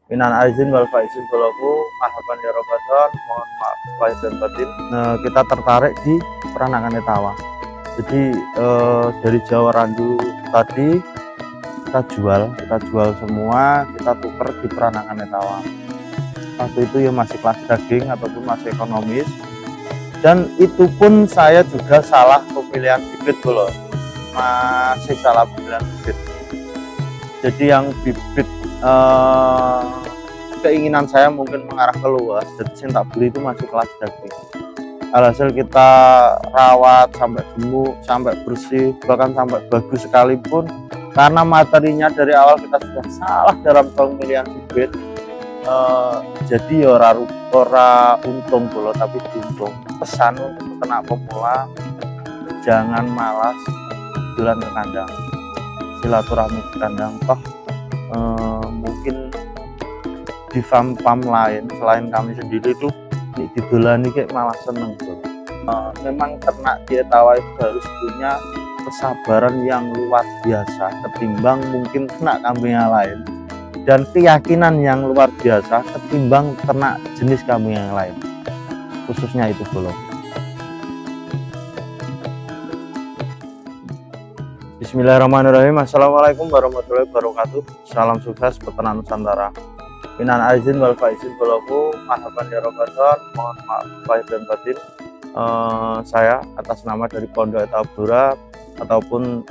Minal aizin wal faizin boloku, marhaban ya Ramadan, mohon maaf lahir dan batin. Kita tertarik di peranakan Etawa. Jadi dari Jawa Randu tadi kita jual semua, kita tuker di peranakan Etawa. Waktu itu ya masih kelas daging ataupun masih ekonomis. Dan itu pun saya juga salah pemilihan bibit loh, masih salah pemilihan bibit. Jadi yang bibit keinginan saya mungkin mengarah ke luas, jadi yang tak beli itu masih kelas daging. Alhasil kita rawat sampai gemuk, sampai bersih, bahkan sampai bagus sekalipun, karena materinya dari awal kita sudah salah dalam pemilihan bibit. Jadi ora untung dulu, tapi untung. Pesan untuk peternak pemula, jangan malas bulan ke kandang, silaturahmi ke kandang. Toh mungkin di farm lain selain kami sendiri tuh didolani kayak malah seneng tuh. Memang ternak di Etawa itu harus punya kesabaran yang luar biasa ketimbang mungkin ternak kambing yang lain, dan keyakinan yang luar biasa ketimbang ternak jenis kambing yang lain, khususnya itu belum. Bismillahirrahmanirrahim. Assalamualaikum warahmatullahi wabarakatuh. Salam sukses peternak Nusantara. Minal aizin wal faizin boloku, marhaban ya Ramadan, mohon maaf lahir dan batin. Saya atas nama dari Pondok Etawa Blora ataupun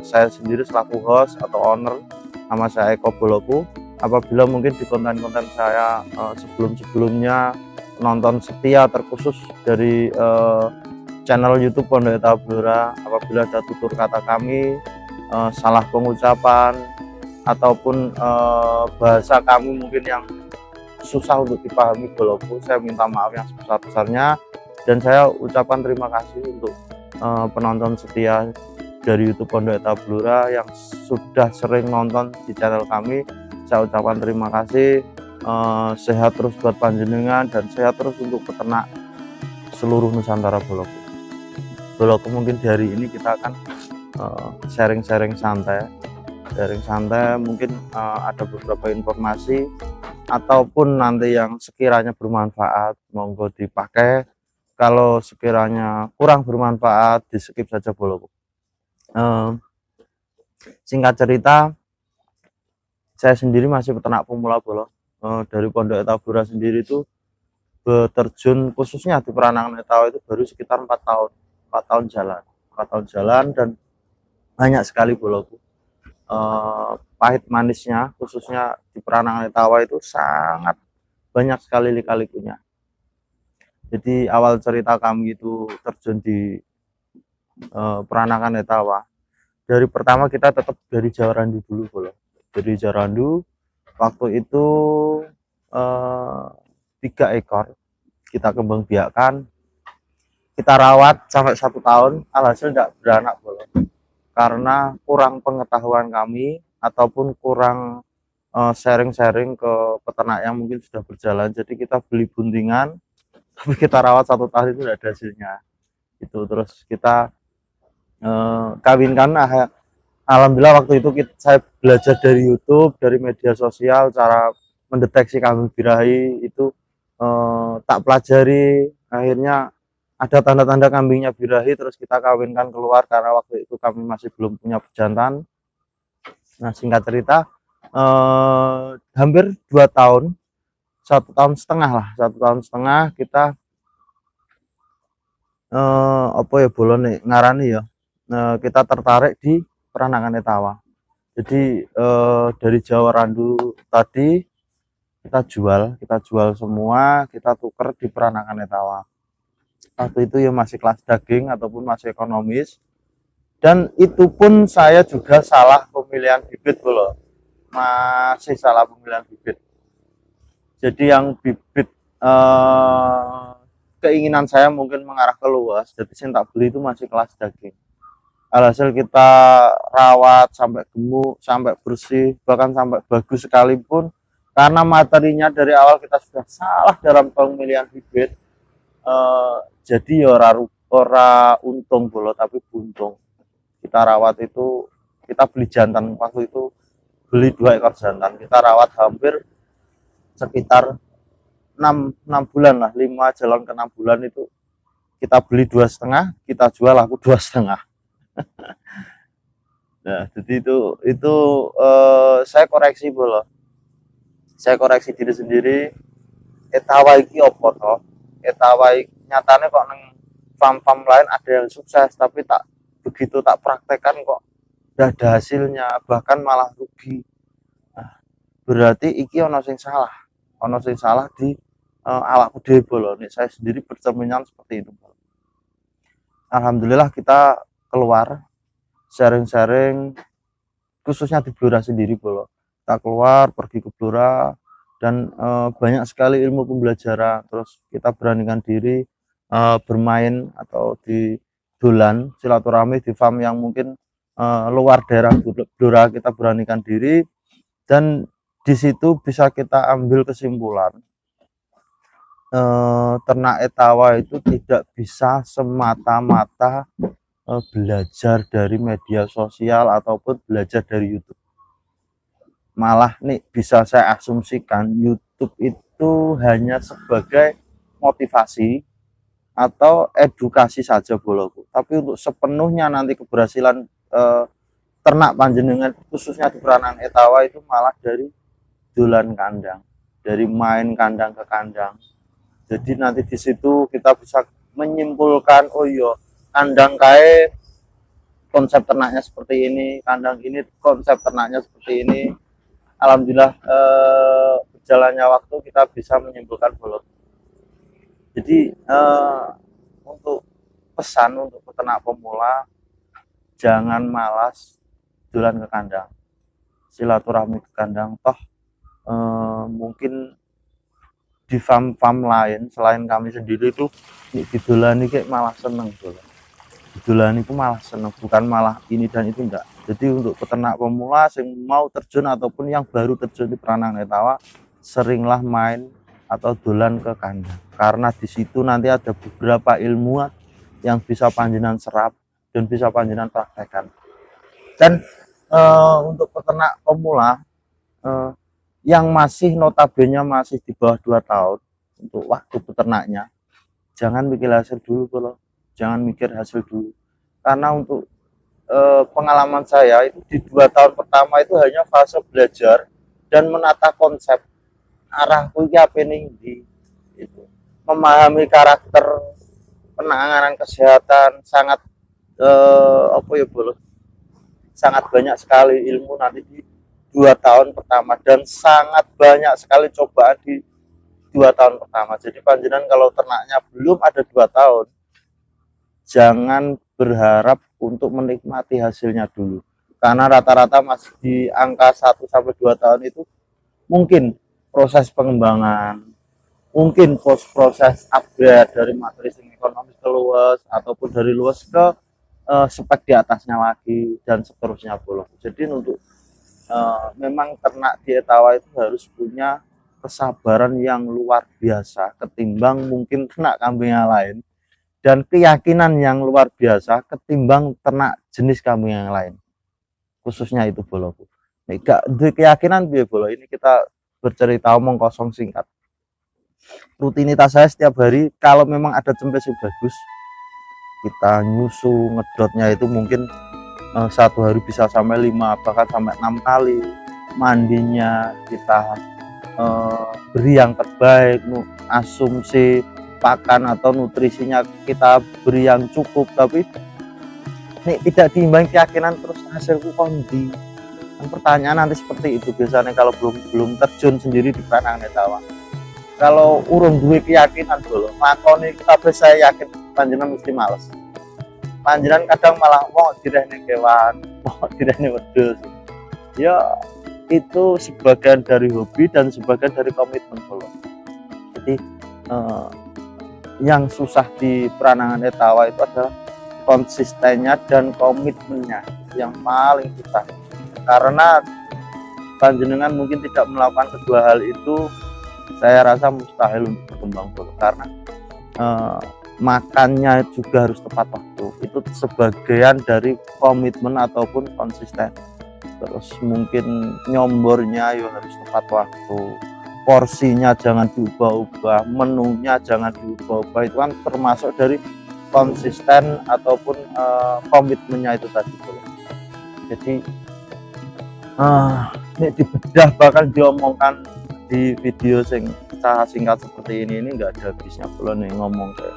saya sendiri selaku host atau owner, nama saya Eko Boloku. Apabila mungkin di konten-konten saya sebelum-sebelumnya penonton setia terkhusus dari channel YouTube Pondok Etawa Blora, apabila ada tutur kata kami, salah pengucapan ataupun bahasa kami mungkin yang susah untuk dipahami Boloku, saya minta maaf yang sebesar-besarnya, dan saya ucapkan terima kasih untuk penonton setia dari YouTube Pondok Etawa Blora yang sudah sering nonton di channel kami. Saya ucapkan terima kasih. Sehat terus buat panjenengan dan sehat terus untuk peternak seluruh Nusantara Boloku. Mungkin di hari ini kita akan sharing-sharing santai, mungkin ada beberapa informasi ataupun nanti yang sekiranya bermanfaat monggo dipakai, kalau sekiranya kurang bermanfaat di skip saja Boloku. Singkat cerita, saya sendiri masih peternak pemula Bolo. Dari Pondok Etawa Blora sendiri itu beterjun khususnya di peranakan Etawa itu baru sekitar 4 tahun jalan dan banyak sekali Boloku. Pahit manisnya khususnya di peranakan Etawa itu sangat banyak sekali lika-likunya. Jadi awal cerita kami itu terjun di peranakan Etawa, dari pertama kita tetap dari Jawa Randu dulu Bolo. Dari Jawa Randu waktu itu 3 ekor kita kembang biakan, kita rawat sampai 1 tahun, alhasil tidak beranak Bolo, karena kurang pengetahuan kami ataupun kurang sharing-sharing ke peternak yang mungkin sudah berjalan. Jadi kita beli buntingan tapi kita rawat 1 tahun itu tidak ada hasilnya itu. Terus kita kawinkan. Alhamdulillah waktu itu saya belajar dari YouTube, dari media sosial, cara mendeteksi kambing birahi itu tak pelajari. Akhirnya ada tanda-tanda kambingnya birahi, terus kita kawinkan keluar karena waktu itu kami masih belum punya pejantan. Nah singkat cerita, hampir 2 tahun, 1 tahun setengah kita apa ya Bolo nih ngarani ya, kita tertarik di peranakan Etawa. Jadi dari Jawa Randu tadi kita jual semua, kita tuker di peranakan Etawa. Waktu itu ya masih kelas daging ataupun masih ekonomis, dan itu pun saya juga salah pemilihan bibit Bolo, masih salah pemilihan bibit. Jadi yang bibit keinginan saya mungkin mengarah ke luas, jadi yang tak beli itu masih kelas daging. Alhasil kita rawat sampai gemuk, sampai bersih, bahkan sampai bagus sekalipun, karena materinya dari awal kita sudah salah dalam pemilihan bibit. Jadi ora untung Bolo, tapi buntung. Kita rawat itu, kita beli jantan waktu itu, beli 2 ekor jantan, kita rawat hampir sekitar 6 bulan lah, 5 jalan ke 6 bulan itu kita beli 2,5, kita jual laku 2,5. Nah, jadi itu saya koreksi bolo. Saya koreksi diri sendiri. Etawa iki opo toh? Etawa nyatane kok neng farm-farm lain ada yang sukses, tapi begitu tak praktekkan kok gak ada hasilnya, bahkan malah rugi. Nah, berarti iki ono sing salah di awakku dhewe bolo. Nek saya sendiri bercerminan seperti itu. Alhamdulillah kita keluar sharing-sharing khususnya di Blora sendiri bolo. Kita keluar pergi ke Blora dan banyak sekali ilmu pembelajaran. Terus kita beranikan diri bermain atau di dolan silaturahmi di farm yang mungkin luar daerah Blora, kita beranikan diri, dan di situ bisa kita ambil kesimpulan ternak etawa itu tidak bisa semata-mata belajar dari media sosial ataupun belajar dari YouTube. Malah nih bisa saya asumsikan YouTube itu hanya sebagai motivasi atau edukasi saja boloku. Tapi untuk sepenuhnya nanti keberhasilan ternak panjenengan khususnya di Peranang etawa itu malah dari dolan kandang, dari main kandang ke kandang. Jadi nanti di situ kita bisa menyimpulkan, oh iya, kandang kae konsep ternaknya seperti ini, kandang ini konsep ternaknya seperti ini. Alhamdulillah berjalannya waktu kita bisa menyimpulkan bolot. Jadi untuk pesan untuk peternak pemula, jangan malas dolan ke kandang, silaturahmi ke kandang. Toh mungkin di farm-farm lain selain kami sendiri itu didolani kayak malah seneng dolan. Didolani itu malah seneng, bukan malah ini dan itu enggak. Jadi untuk peternak pemula yang mau terjun ataupun yang baru terjun di Peranang etawa, seringlah main atau dolan ke kandang. Karena di situ nanti ada beberapa ilmuwan yang bisa panjenengan serap dan bisa panjenengan praktekkan. Dan untuk peternak pemula yang masih notabene masih di bawah 2 tahun untuk waktu peternaknya, jangan mikir hasil dulu kalau jangan mikir hasil dulu, karena untuk pengalaman saya itu di 2 tahun pertama itu hanya fase belajar dan menata konsep arahku iki apa ning itu, memahami karakter, penanganan kesehatan, sangat apa ya bolo, sangat banyak sekali ilmu nanti di 2 tahun pertama dan sangat banyak sekali cobaan di 2 tahun pertama. Jadi panjenengan kalau ternaknya belum ada 2 tahun, jangan berharap untuk menikmati hasilnya dulu, karena rata-rata masih di angka 1-2 tahun itu mungkin proses pengembangan, mungkin proses upgrade dari matrisin ekonomis ke luas ataupun dari luas ke spek di atasnya lagi dan seterusnya bolo. Jadi untuk memang ternak di etawa itu harus punya kesabaran yang luar biasa ketimbang mungkin ternak kambing yang lain, dan keyakinan yang luar biasa ketimbang ternak jenis kambing yang lain, khususnya itu boloku. Gak ada keyakinan biar bolo ini kita bercerita omong kosong singkat. Rutinitas saya setiap hari kalau memang ada cempes yang bagus, kita nyusu ngedotnya itu mungkin 1 hari bisa sampai 5 bahkan sampai 6 kali. Mandinya kita beri yang terbaik, asumsi pakan atau nutrisinya kita beri yang cukup, tapi ini tidak diimbangi keyakinan terus hasilku kondi. Dan pertanyaan nanti seperti itu biasanya kalau belum terjun sendiri di Peranang etawa. Kalau urung duwe keyakinan dulu, makoni kita saya yakin panjenengan mesti males. Panjenengan kadang malah mau direhne kewan, mau direhne wedhus. Ya itu sebagian dari hobi dan sebagian dari komitmen dulu. Jadi yang susah di Peranangan etawa itu adalah konsistennya dan komitmennya yang paling susah. Karena panjenengan mungkin tidak melakukan kedua hal itu, saya rasa mustahil untuk berkembang dulu, karena makannya juga harus tepat waktu. Itu sebagian dari komitmen ataupun konsisten. Terus mungkin nyombornya ya harus tepat waktu, porsinya jangan diubah-ubah, menunya jangan diubah-ubah, itu kan termasuk dari konsisten ataupun komitmennya itu tadi bro. Jadi ini dibedah bahkan diomongkan di video singkat seperti ini nggak ada habisnya bro nih ngomong ke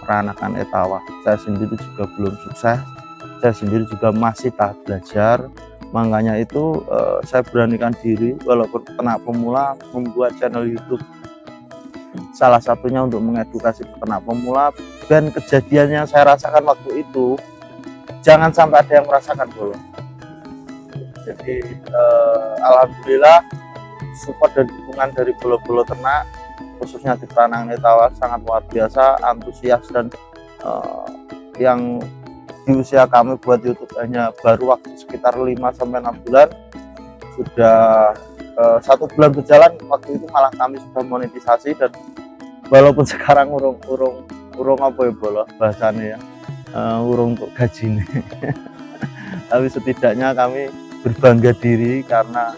peranakan etawa. Saya sendiri juga belum sukses, saya sendiri juga masih tahap belajar, makanya itu saya beranikan diri walaupun peternak pemula membuat channel YouTube, salah satunya untuk mengedukasi peternak pemula. Dan kejadian yang saya rasakan waktu itu jangan sampai ada yang merasakan bro. Jadi alhamdulillah support dan dukungan dari bolo-bolo ternak khususnya di peranangan etawa sangat luar biasa, antusias, dan yang di usia kami buat YouTube hanya baru waktu sekitar 5-6 bulan, sudah 1 bulan berjalan waktu itu malah kami sudah monetisasi. Dan walaupun sekarang urung apa ya bolo bahasanya ya, urung untuk gaji nih tapi setidaknya kami berbangga diri karena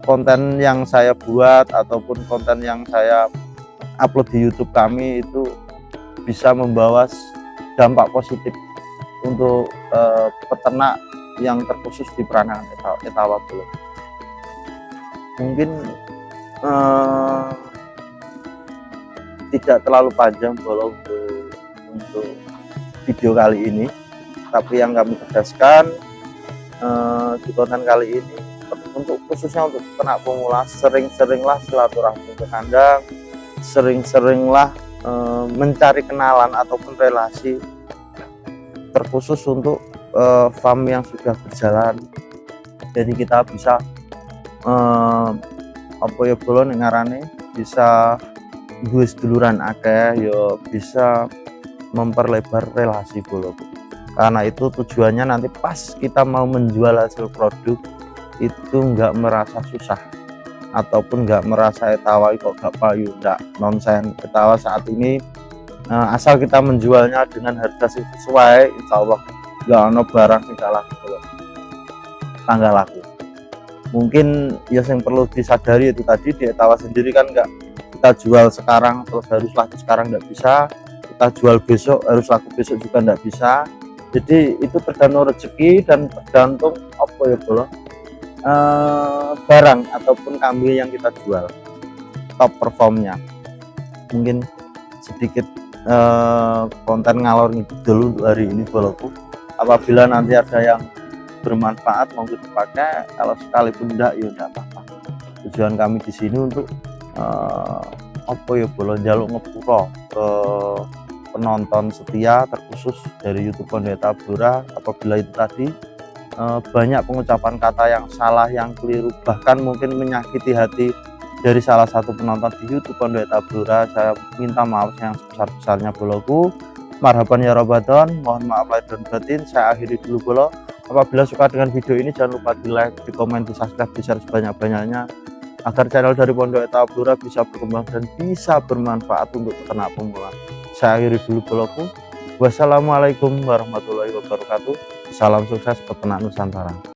konten yang saya buat ataupun konten yang saya upload di YouTube kami itu bisa membawa dampak positif untuk peternak yang terkhusus di peranangan etawa bro. Mungkin tidak terlalu panjang bro untuk video kali ini, tapi yang kami tegaskan di konten kali ini untuk khususnya untuk peternak pemula, sering-seringlah silaturahmi ke kandang, sering-seringlah mencari kenalan ataupun relasi terkhusus untuk farm yang sudah berjalan. Jadi kita bisa apa ya bolo ngarane bisa duwe seduluran akeh ya, bisa memperlebar relasi bolo. Karena itu tujuannya nanti pas kita mau menjual hasil produk itu nggak merasa susah ataupun nggak merasa etawa kok gak payu, enggak, nonsen. Etawa saat ini asal kita menjualnya dengan harga sesuai, insya Allah nggak ono barang tidak laku bolo, tanggal laku. Mungkin ya yang perlu disadari itu tadi, di etawa sendiri kan nggak kita jual sekarang terus harus laku sekarang, nggak bisa. Kita jual besok harus laku besok juga nggak bisa. Jadi itu tergantung rezeki dan tergantung apa ya bolo, barang ataupun kambing yang kita jual, top performnya. Mungkin sedikit konten ngalor ngidul untuk hari ini boloku. Apabila nanti ada yang bermanfaat mau kita pakai, kalau sekalipun enggak ya enggak apa-apa. Tujuan kami di sini untuk apa ya bolo, njaluk ngepuro ke penonton setia terkhusus dari YouTube Pondok Tabura. Apabila itu tadi banyak pengucapan kata yang salah, yang keliru, bahkan mungkin menyakiti hati dari salah satu penonton di YouTube Pondok Tabura, saya minta maaf yang sebesar-besarnya boloku. Marhaban ya Ramadan, mohon maaf lahir dan batin. Saya akhiri dulu bolo. Apabila suka dengan video ini jangan lupa di like, di komen, di subscribe, di share sebanyak-banyaknya agar channel dari Pondok Tabura bisa berkembang dan bisa bermanfaat untuk peternak pemula. Saya akhiri dulu boloku. Wassalamualaikum warahmatullahi wabarakatuh. Salam sukses peternak Nusantara.